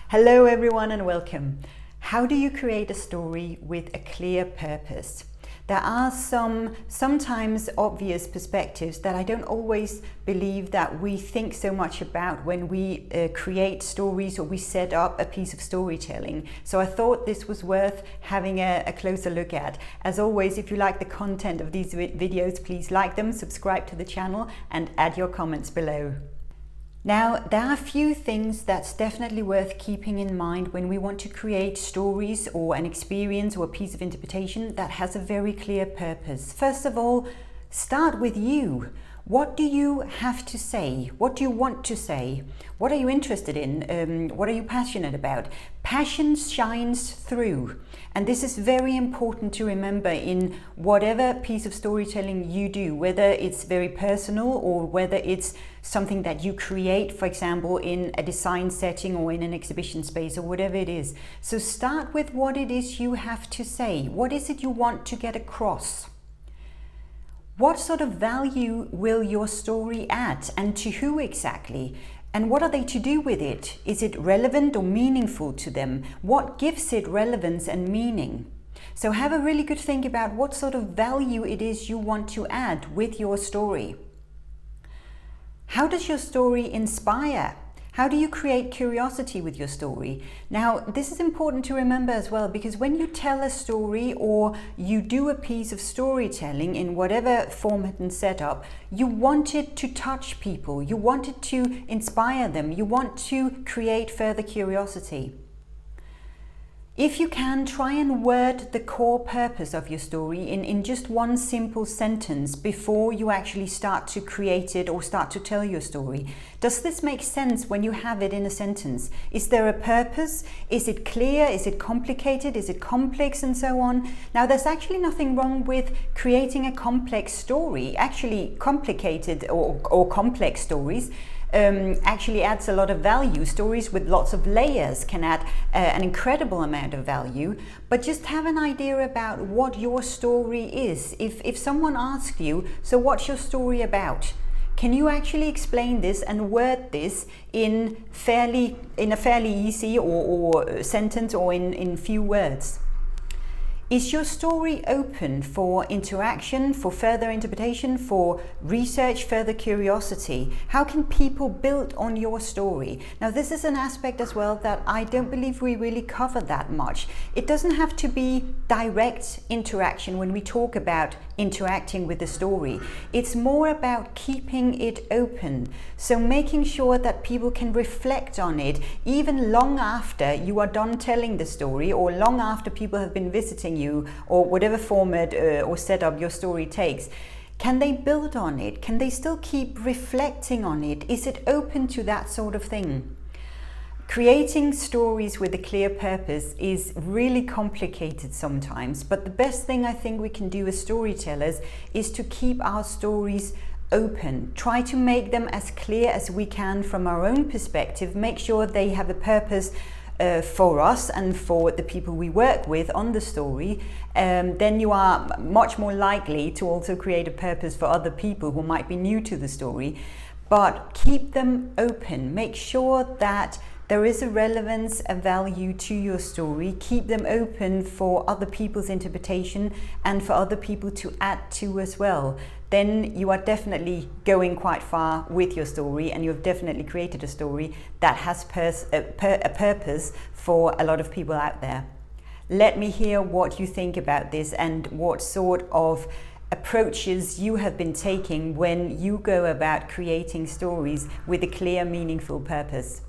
Hello everyone and welcome. How do you create a story with a clear purpose? There are sometimes obvious perspectives that I don't always believe that we think so much about when we create stories or we set up a piece of storytelling. So I thought this was worth having a closer look at. As always, if you like the content of these videos, please like them, subscribe to the channel and add your comments below. Now, there are a few things that's definitely worth keeping in mind when we want to create stories or an experience or a piece of interpretation that has a very clear purpose. First of all, start with you. What do you have to say? What do you want to say? What are you interested in? What are you passionate about? Passion shines through. And this is very important to remember in whatever piece of storytelling you do, whether it's very personal or whether it's something that you create, for example, in a design setting or in an exhibition space or whatever it is. So start with what it is you have to say. What is it you want to get across? What sort of value will your story add and to who exactly? And what are they to do with it? Is it relevant or meaningful to them? What gives it relevance and meaning? So have a really good think about what sort of value it is you want to add with your story. How does your story inspire? How do you create curiosity with your story? Now, this is important to remember as well, because when you tell a story or you do a piece of storytelling in whatever format and setup, you want it to touch people. You want it to inspire them. You want to create further curiosity. If you can, try and word the core purpose of your story in just one simple sentence before you actually start to create it or start to tell your story. Does this make sense when you have it in a sentence? Is there a purpose? Is it clear? Is it complicated? Is it complex and so on? Now, there's actually nothing wrong with creating a complex story. Actually, complicated or complex stories actually adds a lot of value. Stories with lots of layers can add an incredible amount of value, but just have an idea about what your story is. If someone asks you, so what's your story about? Can you actually explain this and word this in a fairly easy or sentence or in few words? Is your story open for interaction, for further interpretation, for research, further curiosity? How can people build on your story? Now, this is an aspect as well that I don't believe we really cover that much. It doesn't have to be direct interaction when we talk about interacting with the story. It's more about keeping it open. So making sure that people can reflect on it even long after you are done telling the story or long after people have been visiting you or whatever format or setup your story takes. Can they build on it? Can they still keep reflecting on it? Is it open to that sort of thing? Creating stories with a clear purpose is really complicated sometimes, but the best thing I think we can do as storytellers is to keep our stories open. Try to make them as clear as we can from our own perspective. Make sure they have a purpose for us and for the people we work with on the story. Then you are much more likely to also create a purpose for other people who might be new to the story. But keep them open. Make sure that there is a relevance, a value to your story. Keep them open for other people's interpretation and for other people to add to as well. Then you are definitely going quite far with your story, and you've definitely created a story that has a purpose for a lot of people out there. Let me hear what you think about this and what sort of approaches you have been taking when you go about creating stories with a clear, meaningful purpose.